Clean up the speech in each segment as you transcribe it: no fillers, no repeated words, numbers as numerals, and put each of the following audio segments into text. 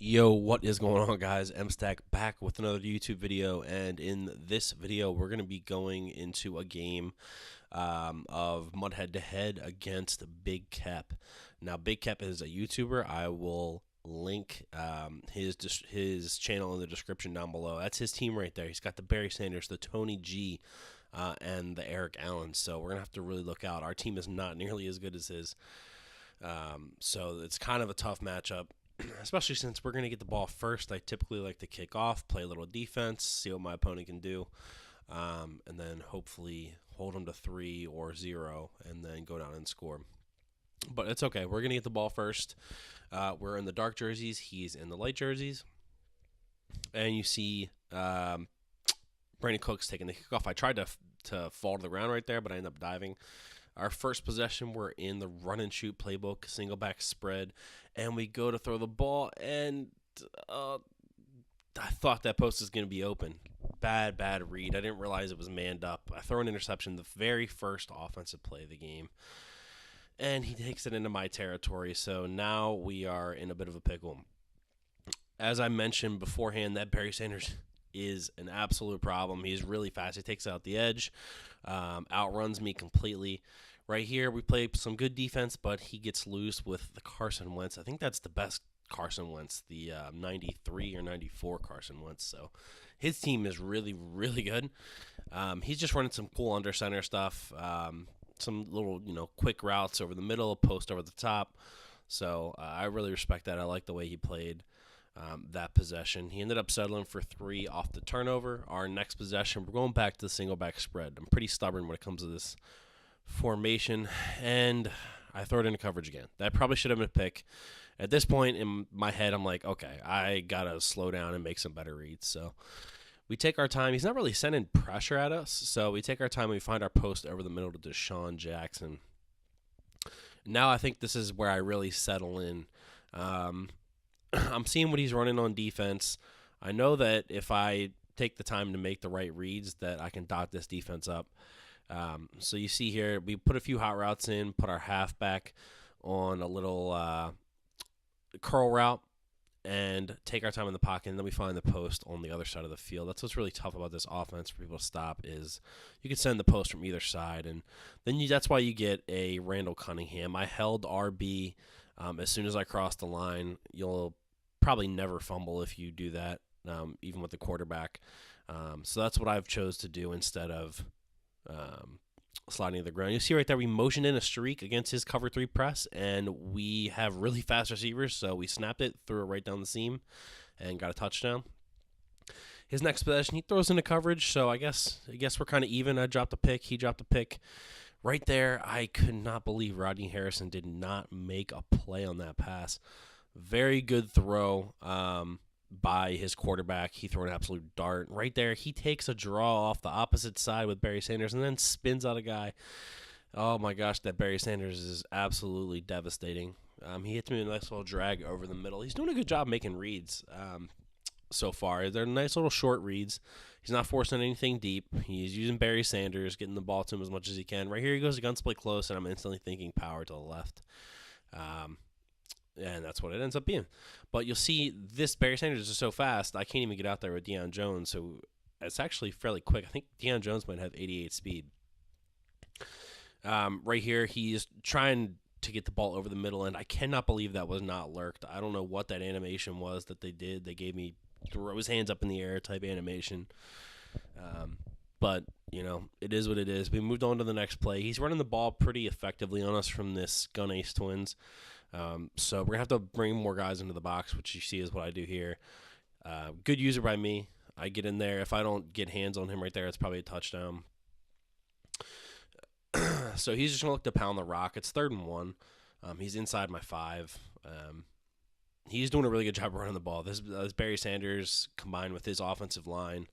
Yo, what is going on, guys? MStack back with another YouTube video, and in this video, we're going to be going into a game of Mut H2H against BigKep. Now, BigKep is a YouTuber. I will link his channel in the description down below. That's his team right there. He's got the Barry Sanders, the Tony G, and the Eric Allen. So we're going to have to really look out. Our team is not nearly as good as his. So it's kind of a tough matchup, especially since we're going to get the ball first. I typically like to kick off, play a little defense, see what my opponent can do, and then hopefully hold them to 3 or 0 and then go down and score. But it's okay. We're going to get the ball first. We're in the dark jerseys. He's in the light jerseys. And you see Brandon Cook's taking the kickoff. I tried to fall to the ground right there, but I ended up diving. Our first possession, we're in the run and shoot playbook, single back spread, and we go to throw the ball, and I thought that post was going to be open. Bad read. I didn't realize it was manned up. I throw an interception the very first offensive play of the game, and he takes it into my territory, so now we are in a bit of a pickle. As I mentioned beforehand, that Barry Sanders is an absolute problem. He's really fast. He takes out the edge, outruns me completely. Right here, we play some good defense, but he gets loose with the Carson Wentz. I think that's the best Carson Wentz, the 93 or 94 Carson Wentz. So his team is really, really good. He's just running some cool under center stuff, some little, quick routes over the middle, post over the top. So I really respect that. I like the way he played that possession. He ended up settling for 3 off the turnover. Our next possession, we're going back to the single back spread. I'm pretty stubborn when it comes to this formation, and I throw it into coverage again. That probably should have been a pick. At this point in my head, I'm like, okay, I got to slow down and make some better reads. So we take our time. He's not really sending pressure at us, so we take our time and we find our post over the middle to Deshaun Jackson. Now I think this is where I really settle in. I'm seeing what he's running on defense. I know that if I take the time to make the right reads, that I can dot this defense up. So you see here, we put a few hot routes in, put our halfback on a little curl route, and take our time in the pocket, and then we find the post on the other side of the field. That's what's really tough about this offense for people to stop is you can send the post from either side, and then that's why you get a Randall Cunningham. I held RB as soon as I crossed the line. You'll probably never fumble if you do that, even with the quarterback. So that's what I've chose to do instead of sliding to the ground. You see right there, we motioned in a streak against his cover 3 press, and we have really fast receivers, so we snapped it, threw it right down the seam, and got a touchdown. His next possession, he throws into coverage, so I guess we're kind of even. I dropped a pick, he dropped a pick. Right there, I could not believe Rodney Harrison did not make a play on that pass. Very good throw by his quarterback. He threw an absolute dart. Right there, he takes a draw off the opposite side with Barry Sanders and then spins out a guy. Oh my gosh, that Barry Sanders is absolutely devastating. He hits me with a nice little drag over the middle. He's doing a good job making reads so far. They're nice little short reads. He's not forcing anything deep. He's using Barry Sanders, getting the ball to him as much as he can. Right here, he goes to gun split close, and I'm instantly thinking power to the left. And that's what it ends up being. But you'll see this Barry Sanders is so fast, I can't even get out there with Deion Jones. So it's actually fairly quick. I think Deion Jones might have 88 speed. Right here, he's trying to get the ball over the middle, and I cannot believe that was not lurked. I don't know what that animation was that they did. They gave me throw his hands up in the air type animation. But, it is what it is. We moved on to the next play. He's running the ball pretty effectively on us from this Gun Ace Twins. So we're going to have to bring more guys into the box, which you see is what I do here. Good user by me. I get in there. If I don't get hands on him right there, it's probably a touchdown. So he's just going to look to pound the rock. It's 3rd and 1. He's inside my 5. He's doing a really good job running the ball. This Barry Sanders combined with his offensive line,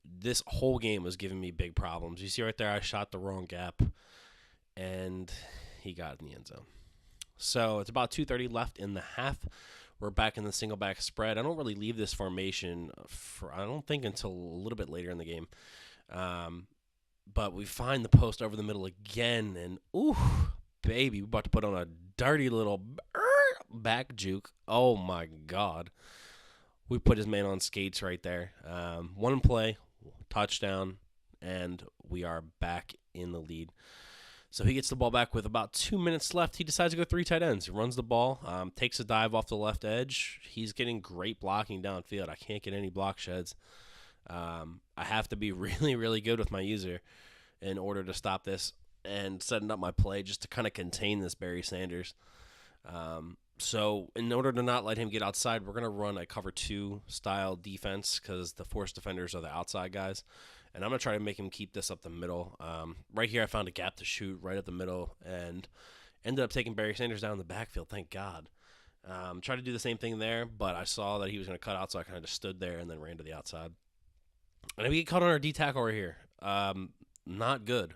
this whole game was giving me big problems. You see right there, I shot the wrong gap, and he got in the end zone. So it's about 2:30 left in the half. We're back in the single back spread. I don't really leave this formation I don't think until a little bit later in the game. But we find the post over the middle again, and ooh, baby, we're about to put on a dirty little back juke. Oh my God. We put his man on skates right there. One play, touchdown, and we are back in the lead. So he gets the ball back with about 2 minutes left. He decides to go three tight ends. He runs the ball, takes a dive off the left edge. He's getting great blocking downfield. I can't get any block sheds. I have to be really, really good with my user in order to stop this and setting up my play just to kind of contain this Barry Sanders. So in order to not let him get outside, we're going to run a cover 2 style defense because the force defenders are the outside guys. And I'm going to try to make him keep this up the middle. Right here, I found a gap to shoot right up the middle and ended up taking Barry Sanders down in the backfield. Thank God. Tried to do the same thing there, but I saw that he was going to cut out, so I kind of just stood there and then ran to the outside. And we get caught on our D tackle right here. Not good.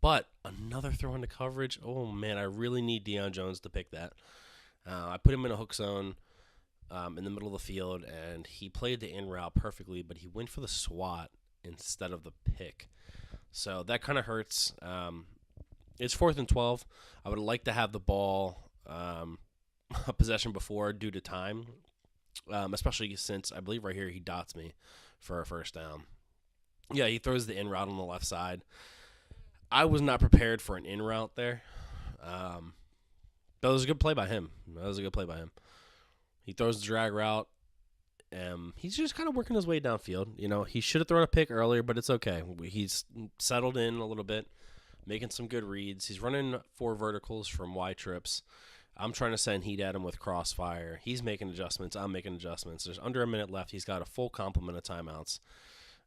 But another throw into coverage. Oh, man, I really need Deion Jones to pick that. I put him in a hook zone in the middle of the field, and he played the in route perfectly, but he went for the swat instead of the pick. So that kind of hurts. It's 4th and 12. I would like to have the ball a possession before due to time, especially since I believe right here he dots me for a first down. Yeah, he throws the in route on the left side. I was not prepared for an in route there. That was a good play by him. He throws the drag route. He's just kind of working his way downfield. You know, he should have thrown a pick earlier, but it's okay. He's settled in a little bit, making some good reads. He's running 4 verticals from Y trips. I'm trying to send heat at him with crossfire. He's making adjustments. I'm making adjustments. There's under a minute left. He's got a full complement of timeouts.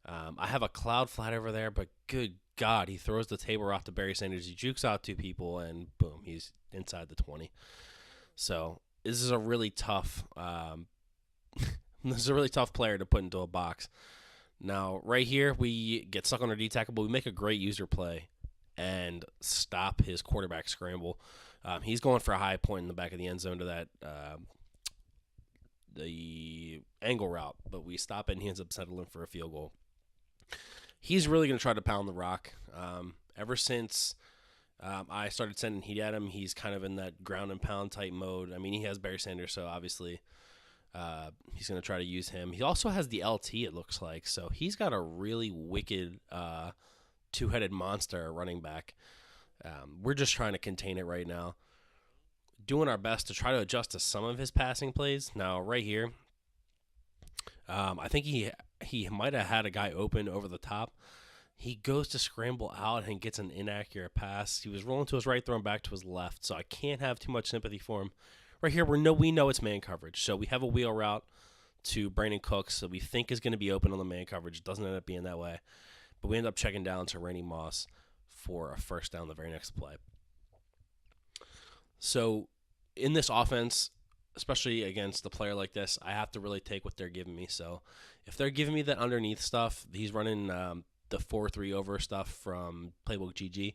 I have a cloud flat over there, but good God, he throws the table off to Barry Sanders. He jukes out 2 people, and boom, he's inside the 20. So this is a really tough player to put into a box. Now, right here, we get stuck on our D tackle, but we make a great user play and stop his quarterback scramble. He's going for a high point in the back of the end zone to that the angle route, but we stop it, and he ends up settling for a field goal. He's really going to try to pound the rock. Ever since I started sending heat at him, he's kind of in that ground and pound type mode. I mean, he has Barry Sanders, so obviously he's going to try to use him. He also has the LT, it looks like, so he's got a really wicked two-headed monster running back. We're just trying to contain it right now, doing our best to try to adjust to some of his passing plays. Now, right here, I think he might have had a guy open over the top. He goes to scramble out and gets an inaccurate pass. He was rolling to his right, throwing back to his left, so I can't have too much sympathy for him. Right here, we know it's man coverage, so we have a wheel route to Brandon Cooks that we think is going to be open on the man coverage. It doesn't end up being that way, but we end up checking down to Randy Moss for a first down the very next play. So in this offense, especially against a player like this, I have to really take what they're giving me. So if they're giving me that underneath stuff, he's running the 4-3 over stuff from Playbook GG.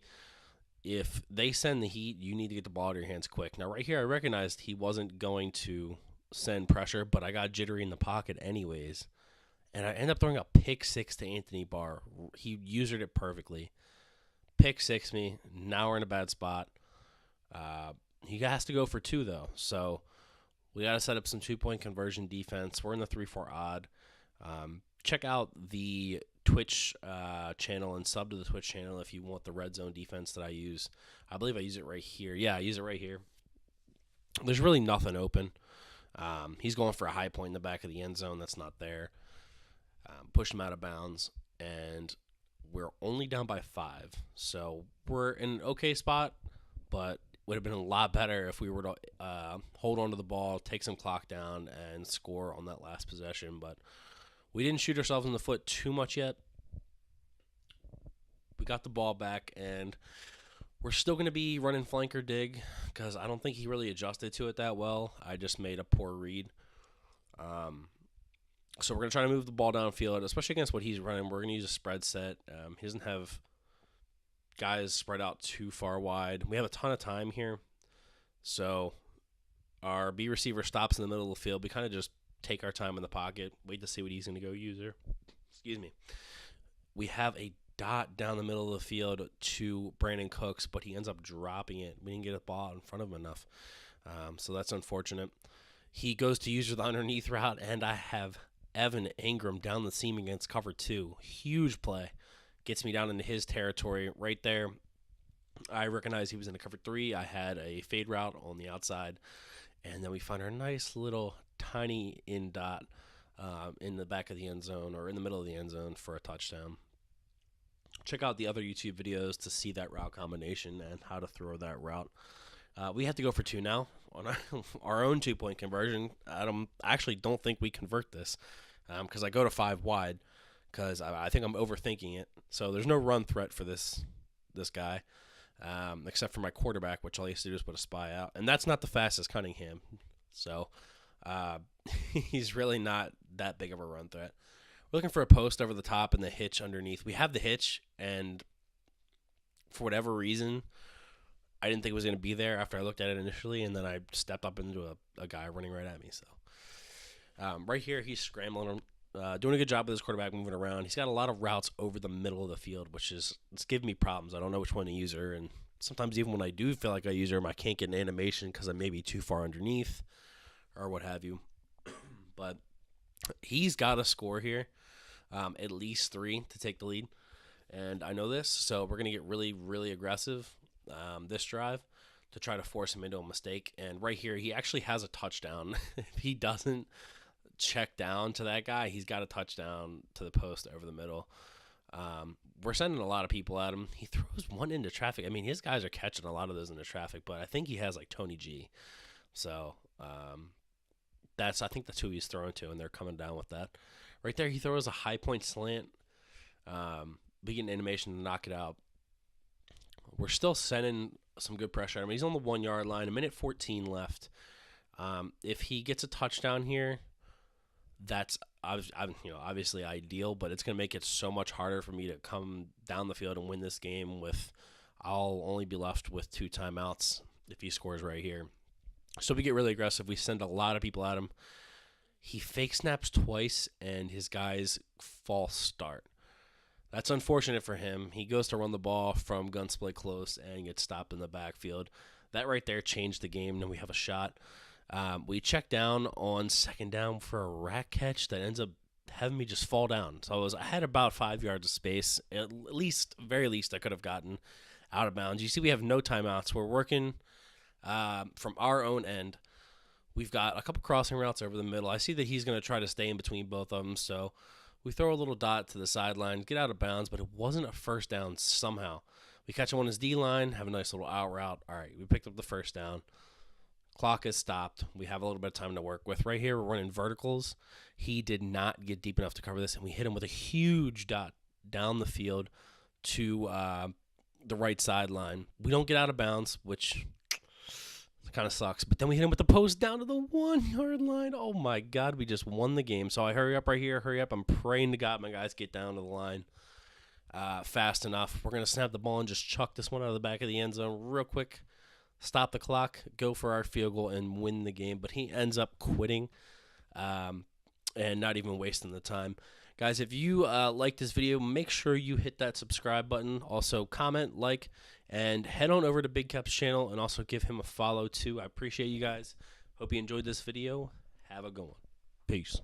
If they send the heat, you need to get the ball out of your hands quick. Now, right here, I recognized he wasn't going to send pressure, but I got jittery in the pocket anyways. And I end up throwing a pick 6 to Anthony Barr. He used it perfectly. Pick 6 me. Now we're in a bad spot. He has to go for 2, though. So we got to set up some 2-point conversion defense. We're in the 3-4 odd. Check out the Twitch channel and sub to the Twitch channel if you want the red zone defense that I use. I believe I use it right here. Yeah, I use it right here. There's really nothing open. He's going for a high point in the back of the end zone. That's not there. Pushed him out of bounds, and we're only down by 5. So we're in an okay spot, but would have been a lot better if we were to hold on to the ball, take some clock down, and score on that last possession. But we didn't shoot ourselves in the foot too much yet. We got the ball back, and we're still going to be running flanker dig because I don't think he really adjusted to it that well. I just made a poor read. So we're going to try to move the ball downfield, especially against what he's running. We're going to use a spread set. He doesn't have guys spread out too far wide. We have a ton of time here. So our B receiver stops in the middle of the field. We kind of just take our time in the pocket, wait to see what he's going to go user. Excuse me. We have a dot down the middle of the field to Brandon Cooks, but he ends up dropping it. We didn't get a ball in front of him enough. So that's unfortunate. He goes to use the underneath route, and I have Evan Ingram down the seam against cover 2. Huge play. Gets me down into his territory right there. I recognize he was in a cover 3. I had a fade route on the outside. And then we find our nice little tiny in dot in the back of the end zone or in the middle of the end zone for a touchdown. Check out the other YouTube videos to see that route combination and how to throw that route. We have to go for 2 now on our own 2-point conversion. I actually don't think we convert this because I go to 5 wide because I think I'm overthinking it. So there's no run threat for this guy except for my quarterback, which all he has to do is put a spy out. And that's not the fastest Cunningham. So he's really not that big of a run threat. We're looking for a post over the top and the hitch underneath. We have the hitch, and for whatever reason, I didn't think it was going to be there after I looked at it initially, and then I stepped up into a guy running right at me. So right here, he's scrambling, doing a good job with his quarterback moving around. He's got a lot of routes over the middle of the field, it's giving me problems. I don't know which one to use her, and sometimes even when I do feel like I use her, I can't get an animation because I may be too far underneath or what have you. But he's got to score here, at least 3 to take the lead. And I know this, so we're going to get really, really aggressive this drive to try to force him into a mistake. And right here, he actually has a touchdown. If he doesn't check down to that guy, he's got a touchdown to the post over the middle. We're sending a lot of people at him. He throws one into traffic. I mean, his guys are catching a lot of those into traffic, but I think he has like Tony G. So I think that's who he's throwing to, and they're coming down with that. Right there, he throws a high point slant. We get an animation to knock it out. We're still sending some good pressure at him. He's on the 1 yard line, 1:14 left. If he gets a touchdown here, that's obviously ideal, but it's going to make it so much harder for me to come down the field and win this game. I'll only be left with 2 timeouts if he scores right here. So we get really aggressive. We send a lot of people at him. He fake snaps twice, and his guys false start. That's unfortunate for him. He goes to run the ball from gun split close and gets stopped in the backfield. That right there changed the game, and we have a shot. We check down on 2nd down for a rack catch that ends up having me just fall down. So I had about 5 yards of space. Very least, I could have gotten out of bounds. You see, we have no timeouts. We're working from our own end. We've got a couple crossing routes over the middle. I see that he's going to try to stay in between both of them, so we throw a little dot to the sideline, get out of bounds, but it wasn't a first down somehow. We catch him on his D-line, have a nice little out route. All right, we picked up the first down. Clock is stopped. We have a little bit of time to work with. Right here, we're running verticals. He did not get deep enough to cover this, and we hit him with a huge dot down the field to the right sideline. We don't get out of bounds, which kind of sucks. But then we hit him with the post down to the 1 yard line. Oh, my God. We just won the game. So I hurry up right here. Hurry up. I'm praying to God my guys get down to the line fast enough. We're going to snap the ball and just chuck this one out of the back of the end zone real quick. Stop the clock, go for our field goal, and win the game. But he ends up quitting and not even wasting the time. Guys, if you like this video, make sure you hit that subscribe button. Also, comment, like, and head on over to BigKep's channel and also give him a follow, too. I appreciate you guys. Hope you enjoyed this video. Have a good one. Peace.